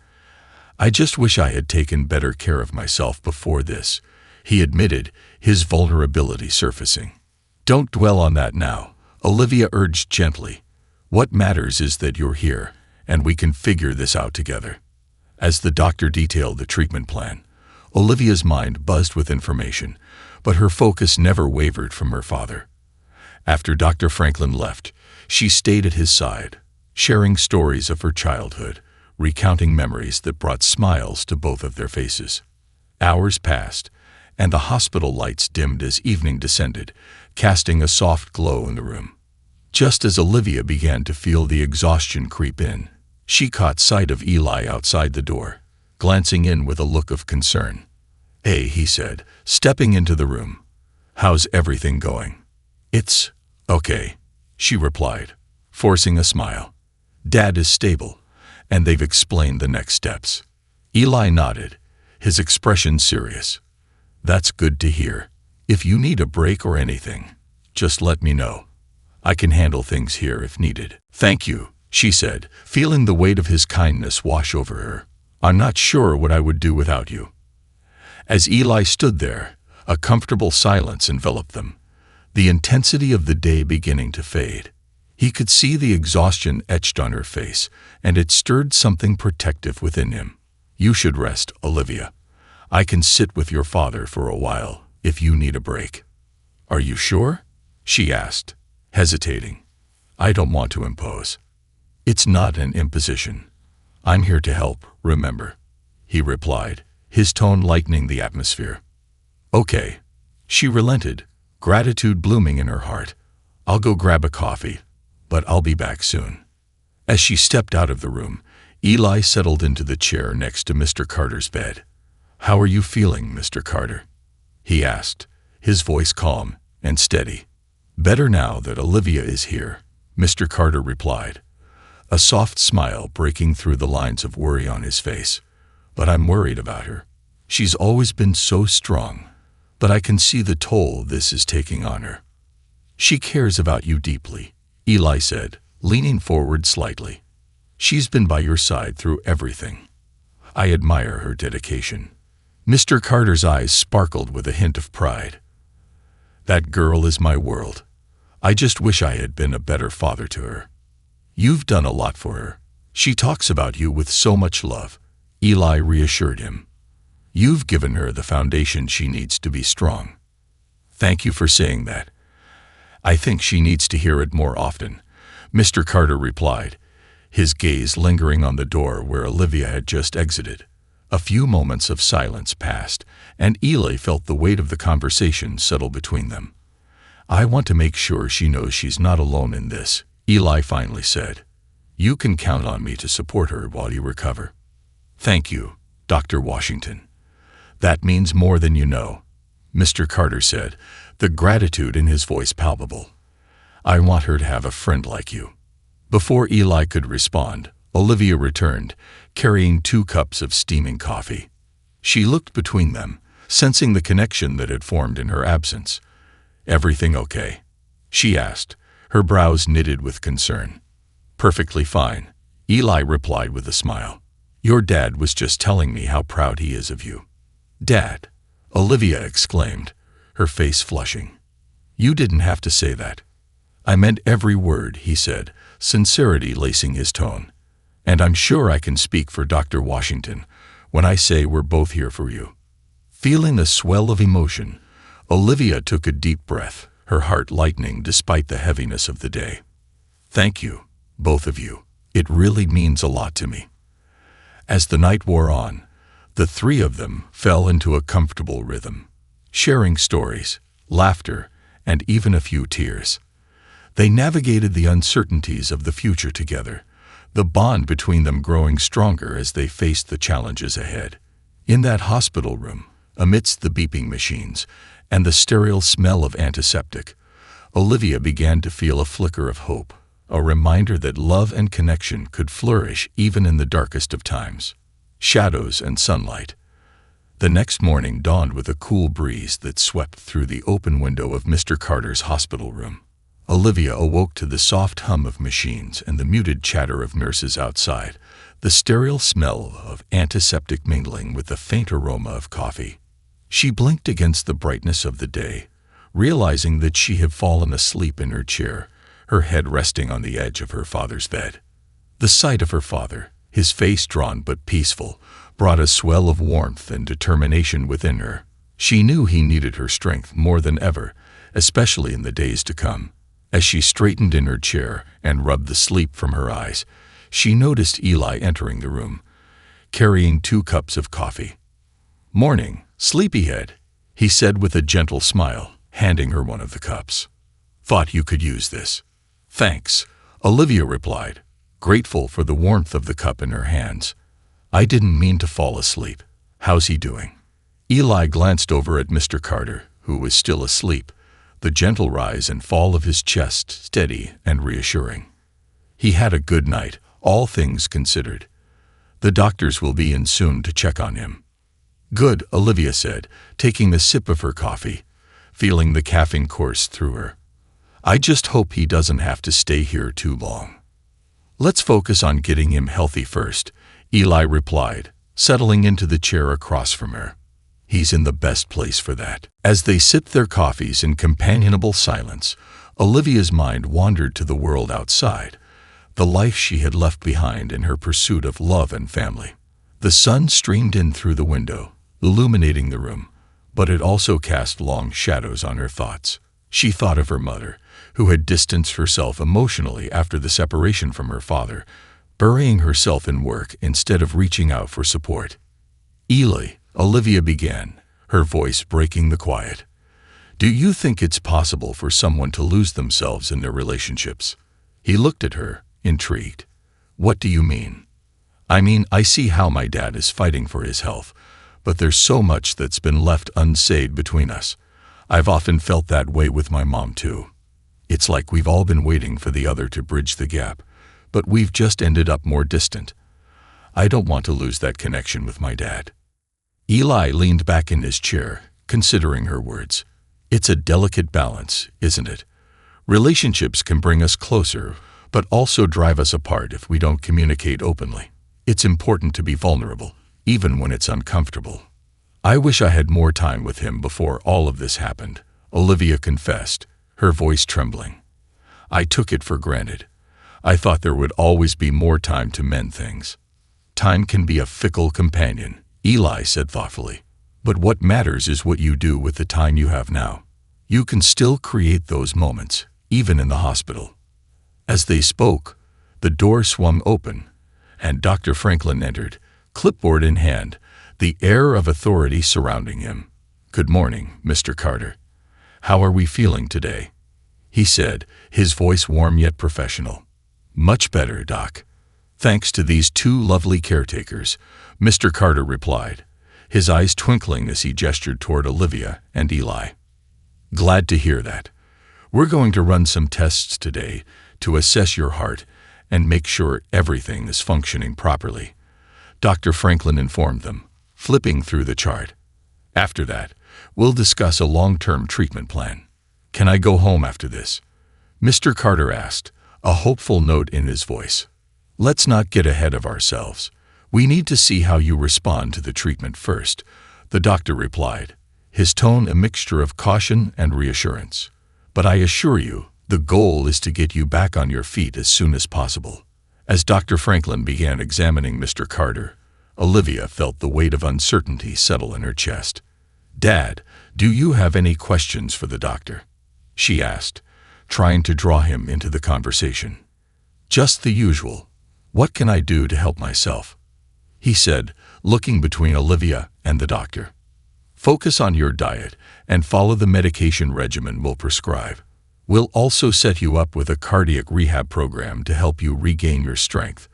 "I just wish I had taken better care of myself before this," he admitted, his vulnerability surfacing. "Don't dwell on that now," Olivia urged gently. "What matters is that you're here, and we can figure this out together." As the doctor detailed the treatment plan, Olivia's mind buzzed with information, but her focus never wavered from her father. After Dr. Franklin left, she stayed at his side, sharing stories of her childhood, recounting memories that brought smiles to both of their faces. Hours passed, and the hospital lights dimmed as evening descended, casting a soft glow in the room. Just as Olivia began to feel the exhaustion creep in, she caught sight of Eli outside the door, glancing in with a look of concern. "Hey," he said, stepping into the room. "How's everything going?" "It's okay," she replied, forcing a smile. "Dad is stable, and they've explained the next steps." Eli nodded, his expression serious. "That's good to hear. If you need a break or anything, just let me know. I can handle things here if needed." "Thank you," she said, feeling the weight of his kindness wash over her. "I'm not sure what I would do without you." As Eli stood there, a comfortable silence enveloped them, the intensity of the day beginning to fade. He could see the exhaustion etched on her face, and it stirred something protective within him. "You should rest, Olivia. I can sit with your father for a while if you need a break." "Are you sure?" she asked, hesitating. "I don't want to impose." "It's not an imposition. I'm here to help, remember," he replied, his tone lightening the atmosphere. "Okay." She relented, gratitude blooming in her heart. "I'll go grab a coffee, but I'll be back soon." As she stepped out of the room, Eli settled into the chair next to Mr. Carter's bed. "How are you feeling, Mr. Carter?" he asked, his voice calm and steady. "Better now that Olivia is here," Mr. Carter replied, a soft smile breaking through the lines of worry on his face. "But I'm worried about her. She's always been so strong, but I can see the toll this is taking on her." "She cares about you deeply," Eli said, leaning forward slightly. "She's been by your side through everything. I admire her dedication." Mr. Carter's eyes sparkled with a hint of pride. "That girl is my world. I just wish I had been a better father to her." "You've done a lot for her. She talks about you with so much love," Eli reassured him. "You've given her the foundation she needs to be strong." "Thank you for saying that. I think she needs to hear it more often," Mr. Carter replied, his gaze lingering on the door where Olivia had just exited. A few moments of silence passed, and Eli felt the weight of the conversation settle between them. "I want to make sure she knows she's not alone in this," Eli finally said. "You can count on me to support her while you recover." "Thank you, Dr. Washington. That means more than you know," Mr. Carter said, the gratitude in his voice palpable. "I want her to have a friend like you." Before Eli could respond, Olivia returned, carrying 2 cups of steaming coffee. She looked between them, sensing the connection that had formed in her absence. "Everything okay?" she asked, her brows knitted with concern. "Perfectly fine," Eli replied with a smile. "Your dad was just telling me how proud he is of you." "Dad?" Olivia exclaimed, her face flushing. "You didn't have to say that." "I meant every word," he said, sincerity lacing his tone. "And I'm sure I can speak for Dr. Washington when I say we're both here for you." Feeling a swell of emotion, Olivia took a deep breath, her heart lightening despite the heaviness of the day. "Thank you, both of you. It really means a lot to me." As the night wore on, the three of them fell into a comfortable rhythm, sharing stories, laughter, and even a few tears. They navigated the uncertainties of the future together, the bond between them growing stronger as they faced the challenges ahead. In that hospital room, amidst the beeping machines and the sterile smell of antiseptic, Olivia began to feel a flicker of hope, a reminder that love and connection could flourish even in the darkest of times. Shadows and sunlight. The next morning dawned with a cool breeze that swept through the open window of Mr. Carter's hospital room. Olivia awoke to the soft hum of machines and the muted chatter of nurses outside, the sterile smell of antiseptic mingling with the faint aroma of coffee. She blinked against the brightness of the day, realizing that she had fallen asleep in her chair, her head resting on the edge of her father's bed. The sight of her father, his face drawn but peaceful, brought a swell of warmth and determination within her. She knew he needed her strength more than ever, especially in the days to come. As she straightened in her chair and rubbed the sleep from her eyes, she noticed Eli entering the room, carrying 2 cups of coffee. "Morning, sleepyhead," he said with a gentle smile, handing her one of the cups. "Thought you could use this." "Thanks," Olivia replied, grateful for the warmth of the cup in her hands. "I didn't mean to fall asleep. How's he doing?" Eli glanced over at Mr. Carter, who was still asleep, the gentle rise and fall of his chest steady and reassuring. "He had a good night, all things considered. The doctors will be in soon to check on him." "Good," Olivia said, taking a sip of her coffee, feeling the caffeine course through her. "I just hope he doesn't have to stay here too long." "Let's focus on getting him healthy first," Eli replied, settling into the chair across from her. "He's in the best place for that." As they sipped their coffees in companionable silence, Olivia's mind wandered to the world outside, the life she had left behind in her pursuit of love and family. The sun streamed in through the window, illuminating the room, but it also cast long shadows on her thoughts. She thought of her mother, who had distanced herself emotionally after the separation from her father, burying herself in work instead of reaching out for support. "Eli," Olivia began, her voice breaking the quiet, "do you think it's possible for someone to lose themselves in their relationships?" He looked at her, intrigued. "What do you mean?" "I mean, I see how my dad is fighting for his health, but there's so much that's been left unsaid between us. I've often felt that way with my mom too. It's like we've all been waiting for the other to bridge the gap, but we've just ended up more distant. I don't want to lose that connection with my dad." Eli leaned back in his chair, considering her words. "It's a delicate balance, isn't it? Relationships can bring us closer, but also drive us apart if we don't communicate openly. It's important to be vulnerable, even when it's uncomfortable." "I wish I had more time with him before all of this happened," Olivia confessed, her voice trembling. "I took it for granted. I thought there would always be more time to mend things." "Time can be a fickle companion," Eli said thoughtfully. "But what matters is what you do with the time you have now. You can still create those moments, even in the hospital." As they spoke, the door swung open, and Dr. Franklin entered, clipboard in hand, the air of authority surrounding him. "Good morning, Mr. Carter. How are we feeling today?" he said, his voice warm yet professional. "Much better, Doc. Thanks to these 2 lovely caretakers," Mr. Carter replied, his eyes twinkling as he gestured toward Olivia and Eli. "Glad to hear that. We're going to run some tests today to assess your heart and make sure everything is functioning properly," Dr. Franklin informed them, flipping through the chart. "After that, we'll discuss a long-term treatment plan." "Can I go home after this?" Mr. Carter asked, a hopeful note in his voice. "Let's not get ahead of ourselves. We need to see how you respond to the treatment first," the doctor replied, his tone a mixture of caution and reassurance. "But I assure you, the goal is to get you back on your feet as soon as possible." As Dr. Franklin began examining Mr. Carter, Olivia felt the weight of uncertainty settle in her chest. "Dad, do you have any questions for the doctor?" she asked, trying to draw him into the conversation. "Just the usual. What can I do to help myself?" he said, looking between Olivia and the doctor. Focus on your diet and follow the medication regimen we'll prescribe. We'll also set you up with a cardiac rehab program to help you regain your strength,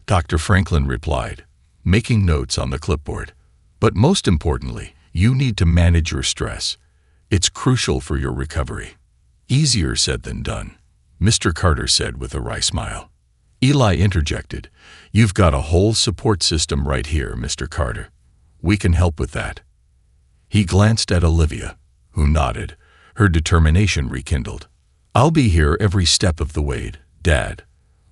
Dr. Franklin replied, making notes on the clipboard. But most importantly, you need to manage your stress. It's crucial for your recovery. Easier said than done, Mr. Carter said with a wry smile. Eli interjected, You've got a whole support system right here, Mr. Carter. We can help with that. He glanced at Olivia, who nodded, her determination rekindled. I'll be here every step of the way, Dad.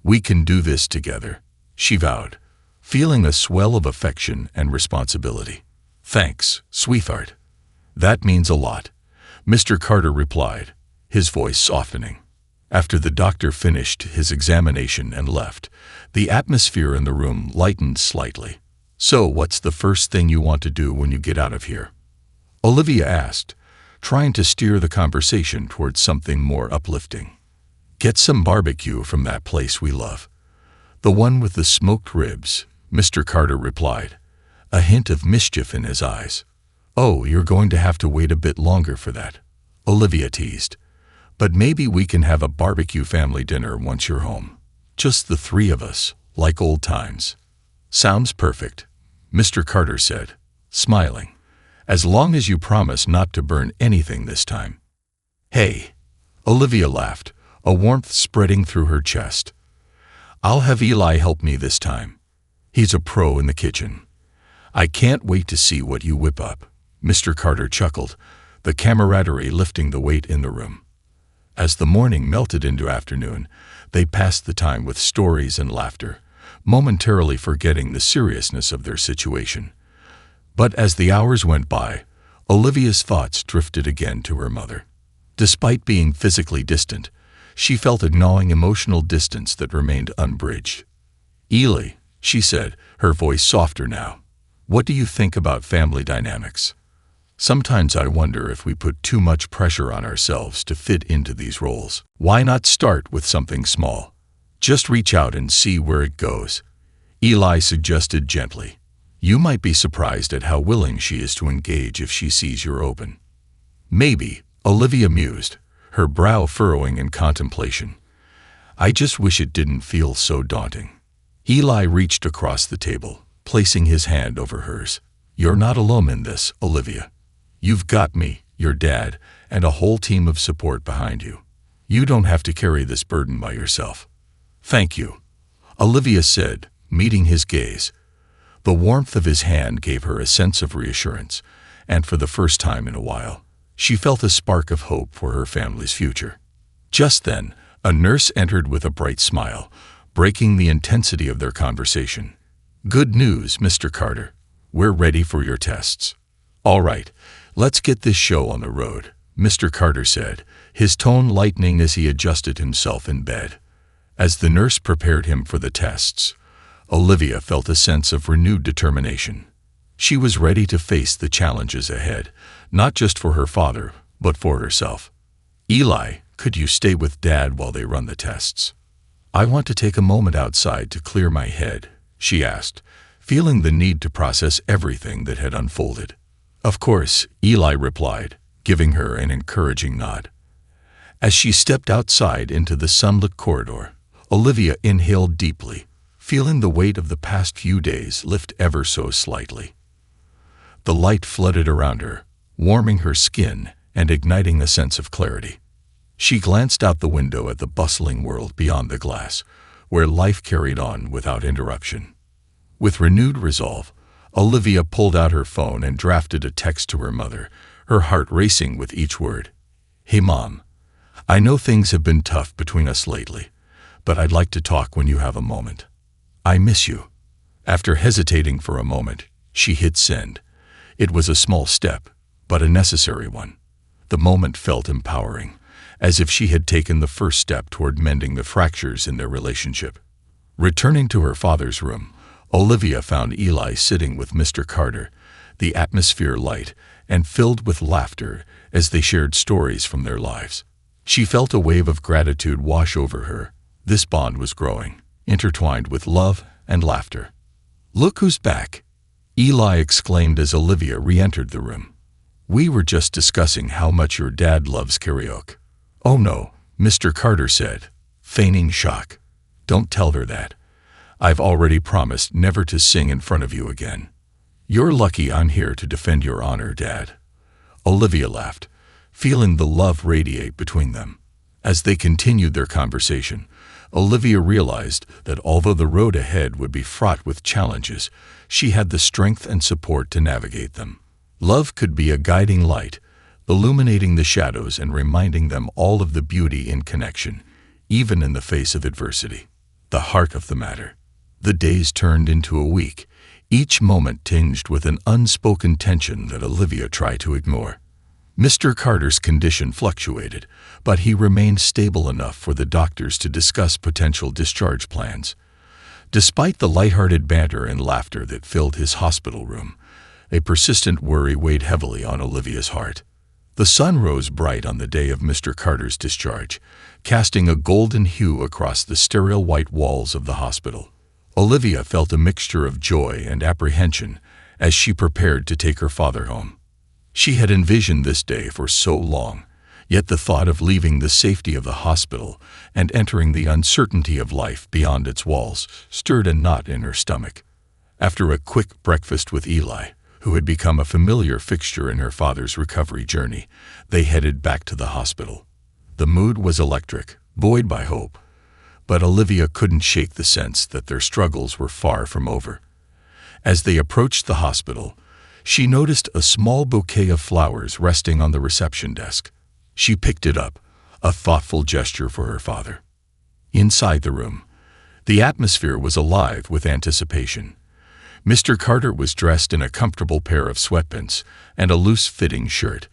We can do this together, she vowed, feeling a swell of affection and responsibility. Thanks, sweetheart. That means a lot, Mr. Carter replied, his voice softening. After the doctor finished his examination and left, the atmosphere in the room lightened slightly. So what's the first thing you want to do when you get out of here? Olivia asked, trying to steer the conversation towards something more uplifting. Get some barbecue from that place we love. The one with the smoked ribs, Mr. Carter replied, a hint of mischief in his eyes. Oh, you're going to have to wait a bit longer for that, Olivia teased. But maybe we can have a barbecue family dinner once you're home. Just the three of us, like old times. Sounds perfect, Mr. Carter said, smiling. As long as you promise not to burn anything this time. Hey, Olivia laughed, a warmth spreading through her chest. I'll have Eli help me this time. He's a pro in the kitchen. I can't wait to see what you whip up, Mr. Carter chuckled, the camaraderie lifting the weight in the room. As the morning melted into afternoon, they passed the time with stories and laughter, momentarily forgetting the seriousness of their situation. But as the hours went by, Olivia's thoughts drifted again to her mother. Despite being physically distant, she felt a gnawing emotional distance that remained unbridged. Eli, she said, her voice softer now, what do you think about family dynamics? Sometimes I wonder if we put too much pressure on ourselves to fit into these roles. Why not start with something small? Just reach out and see where it goes, Eli suggested gently. You might be surprised at how willing she is to engage if she sees you're open. Maybe, Olivia mused, her brow furrowing in contemplation. I just wish it didn't feel so daunting. Eli reached across the table, placing his hand over hers. You're not alone in this, Olivia. You've got me, your dad, and a whole team of support behind you. You don't have to carry this burden by yourself. Thank you, Olivia said, meeting his gaze. The warmth of his hand gave her a sense of reassurance, and for the first time in a while, she felt a spark of hope for her family's future. Just then, a nurse entered with a bright smile, breaking the intensity of their conversation. Good news, Mr. Carter. We're ready for your tests. All right, let's get this show on the road, Mr. Carter said, his tone lightening as he adjusted himself in bed. As the nurse prepared him for the tests, Olivia felt a sense of renewed determination. She was ready to face the challenges ahead, not just for her father, but for herself. Eli, could you stay with Dad while they run the tests? I want to take a moment outside to clear my head, she asked, feeling the need to process everything that had unfolded. Of course, Eli replied, giving her an encouraging nod. As she stepped outside into the sunlit corridor, Olivia inhaled deeply, feeling the weight of the past few days lift ever so slightly. The light flooded around her, warming her skin and igniting a sense of clarity. She glanced out the window at the bustling world beyond the glass, where life carried on without interruption. With renewed resolve, Olivia pulled out her phone and drafted a text to her mother, her heart racing with each word. Hey Mom, I know things have been tough between us lately, but I'd like to talk when you have a moment. I miss you. After hesitating for a moment, she hit send. It was a small step, but a necessary one. The moment felt empowering, as if she had taken the first step toward mending the fractures in their relationship. Returning to her father's room, Olivia found Eli sitting with Mr. Carter, the atmosphere light and filled with laughter as they shared stories from their lives. She felt a wave of gratitude wash over her. This bond was growing, intertwined with love and laughter. "Look who's back!" Eli exclaimed as Olivia re-entered the room. "We were just discussing how much your dad loves karaoke." "Oh no," Mr. Carter said, feigning shock. "Don't tell her that. I've already promised never to sing in front of you again." "You're lucky I'm here to defend your honor, Dad." Olivia laughed, feeling the love radiate between them. As they continued their conversation, Olivia realized that although the road ahead would be fraught with challenges, she had the strength and support to navigate them. Love could be a guiding light, illuminating the shadows and reminding them all of the beauty in connection, even in the face of adversity. The heart of the matter. The days turned into a week, each moment tinged with an unspoken tension that Olivia tried to ignore. Mr. Carter's condition fluctuated, but he remained stable enough for the doctors to discuss potential discharge plans. Despite the lighthearted banter and laughter that filled his hospital room, a persistent worry weighed heavily on Olivia's heart. The sun rose bright on the day of Mr. Carter's discharge, casting a golden hue across the sterile white walls of the hospital. Olivia felt a mixture of joy and apprehension as she prepared to take her father home. She had envisioned this day for so long, yet the thought of leaving the safety of the hospital and entering the uncertainty of life beyond its walls stirred a knot in her stomach. After a quick breakfast with Eli, who had become a familiar fixture in her father's recovery journey, they headed back to the hospital. The mood was electric, buoyed by hope, but Olivia couldn't shake the sense that their struggles were far from over. As they approached the hospital, she noticed a small bouquet of flowers resting on the reception desk. She picked it up, a thoughtful gesture for her father. Inside the room, the atmosphere was alive with anticipation. Mr. Carter was dressed in a comfortable pair of sweatpants and a loose-fitting shirt,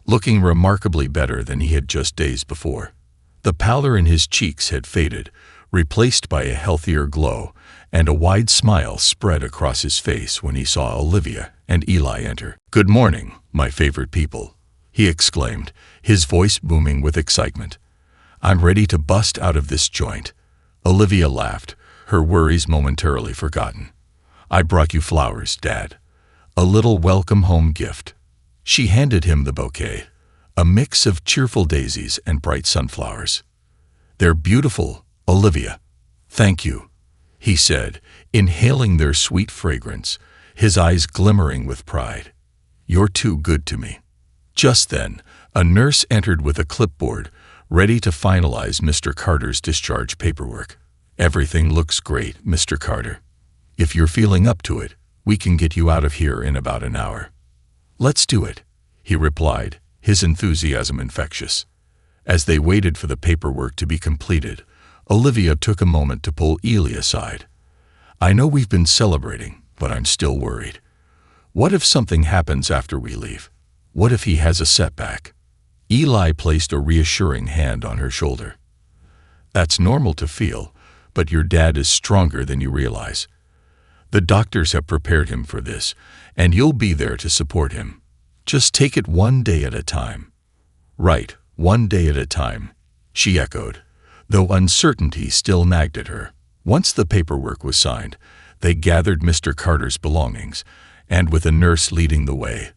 looking remarkably better than he had just days before. The pallor in his cheeks had faded, replaced by a healthier glow, and a wide smile spread across his face when he saw Olivia and Eli enter. "Good morning, my favorite people," he exclaimed, his voice booming with excitement. "I'm ready to bust out of this joint." Olivia laughed, her worries momentarily forgotten. "I brought you flowers, Dad. A little welcome home gift." She handed him the bouquet, a mix of cheerful daisies and bright sunflowers. "They're beautiful, Olivia." "Thank you," he said, inhaling their sweet fragrance, his eyes glimmering with pride. "You're too good to me." Just then, a nurse entered with a clipboard, ready to finalize Mr. Carter's discharge paperwork. "Everything looks great, Mr. Carter. If you're feeling up to it, we can get you out of here in about an hour." "Let's do it," he replied, his enthusiasm infectious. As they waited for the paperwork to be completed, Olivia took a moment to pull Eli aside. "I know we've been celebrating, but I'm still worried. What if something happens after we leave? What if he has a setback?" Eli placed a reassuring hand on her shoulder. "That's normal to feel, but your dad is stronger than you realize. The doctors have prepared him for this, and you'll be there to support him. Just take it one day at a time." "Right, one day at a time," she echoed, though uncertainty still nagged at her. Once the paperwork was signed, they gathered Mr. Carter's belongings, and with a nurse leading the way,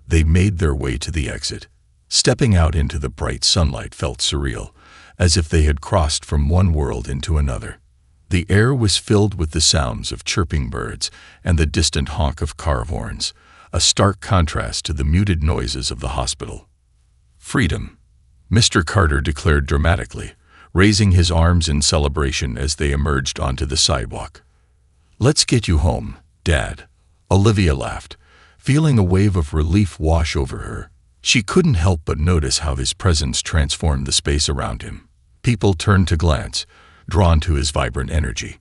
they made their way to the exit. Stepping out into the bright sunlight felt surreal, as if they had crossed from one world into another. The air was filled with the sounds of chirping birds and the distant honk of car horns, a stark contrast to the muted noises of the hospital. "Freedom," Mr. Carter declared dramatically, raising his arms in celebration as they emerged onto the sidewalk. "Let's get you home, Dad," Olivia laughed, feeling a wave of relief wash over her. She couldn't help but notice how his presence transformed the space around him. People turned to glance, drawn to his vibrant energy.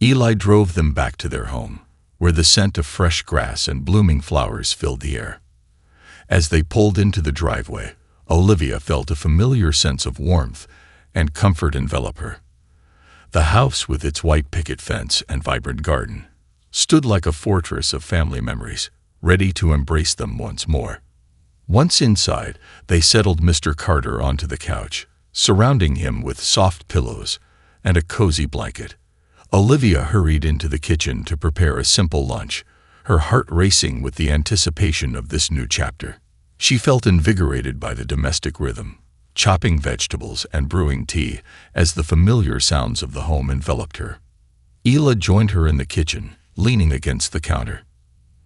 Eli drove them back to their home, where the scent of fresh grass and blooming flowers filled the air. As they pulled into the driveway, Olivia felt a familiar sense of warmth and comfort envelop her. The house, with its white picket fence and vibrant garden, stood like a fortress of family memories, ready to embrace them once more. Once inside, they settled Mr. Carter onto the couch, surrounding him with soft pillows and a cozy blanket. Olivia hurried into the kitchen to prepare a simple lunch, her heart racing with the anticipation of this new chapter. She felt invigorated by the domestic rhythm, chopping vegetables and brewing tea as the familiar sounds of the home enveloped her. Ela joined her in the kitchen, leaning against the counter.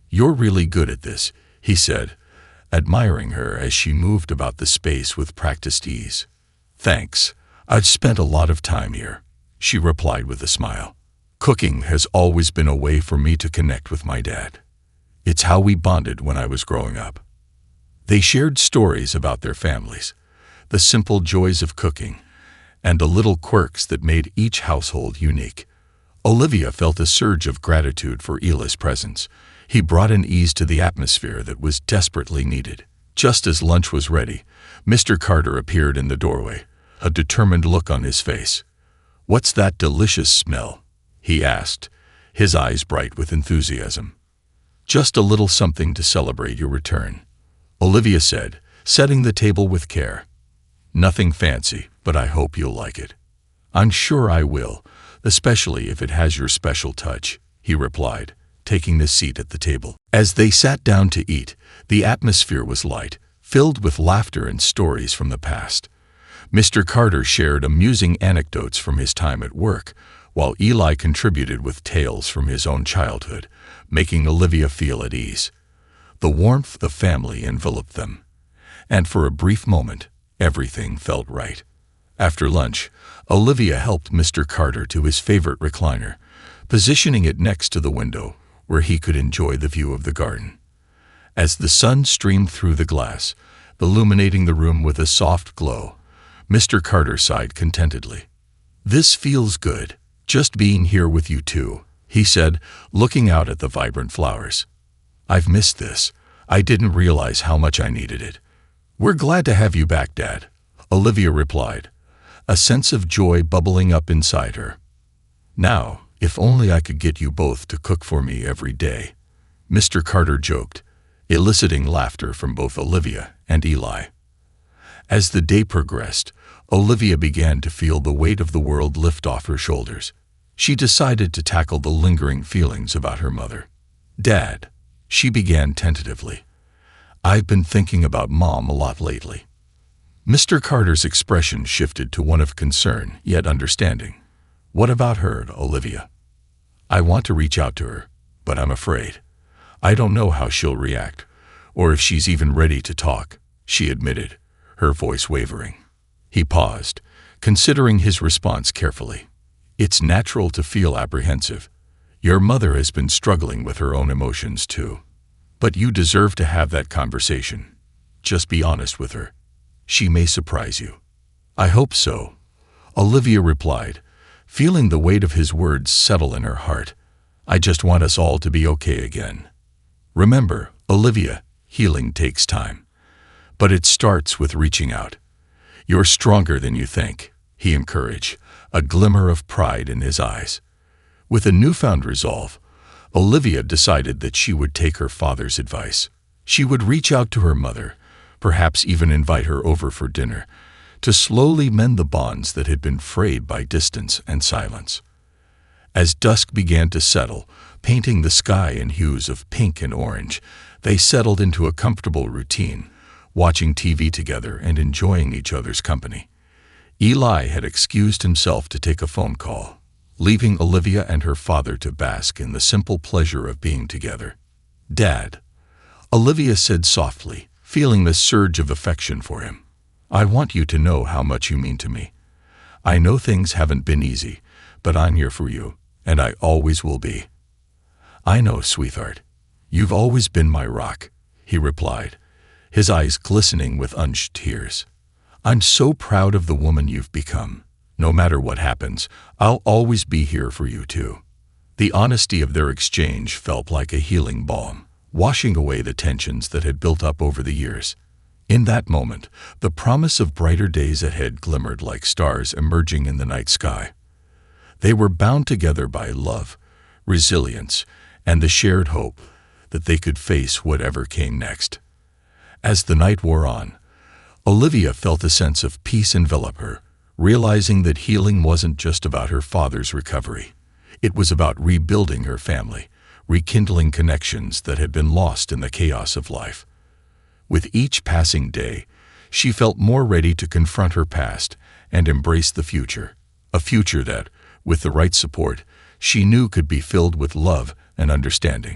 "You're really good at this," he said, admiring her as she moved about the space with practiced ease. "Thanks. I've spent a lot of time here," she replied with a smile. "Cooking has always been a way for me to connect with my dad. It's how we bonded when I was growing up." They shared stories about their families, the simple joys of cooking, and the little quirks that made each household unique. Olivia felt a surge of gratitude for Ela's presence. He brought an ease to the atmosphere that was desperately needed. Just as lunch was ready, Mr. Carter appeared in the doorway, a determined look on his face. "What's that delicious smell?" he asked, his eyes bright with enthusiasm. "Just a little something to celebrate your return," Olivia said, setting the table with care. "Nothing fancy, but I hope you'll like it." "I'm sure I will, especially if it has your special touch," he replied, taking the seat at the table. As they sat down to eat, the atmosphere was light, filled with laughter and stories from the past. Mr. Carter shared amusing anecdotes from his time at work, while Eli contributed with tales from his own childhood, making Olivia feel at ease. The warmth of family enveloped them, and for a brief moment, everything felt right. After lunch, Olivia helped Mr. Carter to his favorite recliner, positioning it next to the window where he could enjoy the view of the garden. As the sun streamed through the glass, illuminating the room with a soft glow, Mr. Carter sighed contentedly. "This feels good, just being here with you two," he said, looking out at the vibrant flowers. "I've missed this. I didn't realize how much I needed it." "We're glad to have you back, Dad," Olivia replied, a sense of joy bubbling up inside her. "Now, if only I could get you both to cook for me every day," Mr. Carter joked, eliciting laughter from both Olivia and Eli. As the day progressed, Olivia began to feel the weight of the world lift off her shoulders. She decided to tackle the lingering feelings about her mother. "Dad," she began tentatively, "I've been thinking about Mom a lot lately." Mr. Carter's expression shifted to one of concern, yet understanding. "What about her, Olivia?" "I want to reach out to her, but I'm afraid. I don't know how she'll react, or if she's even ready to talk," she admitted, her voice wavering. He paused, considering his response carefully. "It's natural to feel apprehensive. Your mother has been struggling with her own emotions too. But you deserve to have that conversation. Just be honest with her. She may surprise you." "I hope so," Olivia replied, feeling the weight of his words settle in her heart. "I just want us all to be okay again." "Remember, Olivia, healing takes time. But it starts with reaching out. You're stronger than you think," he encouraged, a glimmer of pride in his eyes. With a newfound resolve, Olivia decided that she would take her father's advice. She would reach out to her mother, perhaps even invite her over for dinner, to slowly mend the bonds that had been frayed by distance and silence. As dusk began to settle, painting the sky in hues of pink and orange, they settled into a comfortable routine, watching TV together and enjoying each other's company. Eli had excused himself to take a phone call, leaving Olivia and her father to bask in the simple pleasure of being together. "Dad," Olivia said softly, feeling the surge of affection for him, "I want you to know how much you mean to me. I know things haven't been easy, but I'm here for you, and I always will be." "I know, sweetheart. You've always been my rock," he replied, his eyes glistening with unshed tears. "I'm so proud of the woman you've become. No matter what happens, I'll always be here for you too." The honesty of their exchange felt like a healing balm, washing away the tensions that had built up over the years. In that moment, the promise of brighter days ahead glimmered like stars emerging in the night sky. They were bound together by love, resilience, and the shared hope that they could face whatever came next. As the night wore on, Olivia felt a sense of peace envelop her, realizing that healing wasn't just about her father's recovery. It was about rebuilding her family, rekindling connections that had been lost in the chaos of life. With each passing day, she felt more ready to confront her past and embrace the future, a future that, with the right support, she knew could be filled with love and understanding.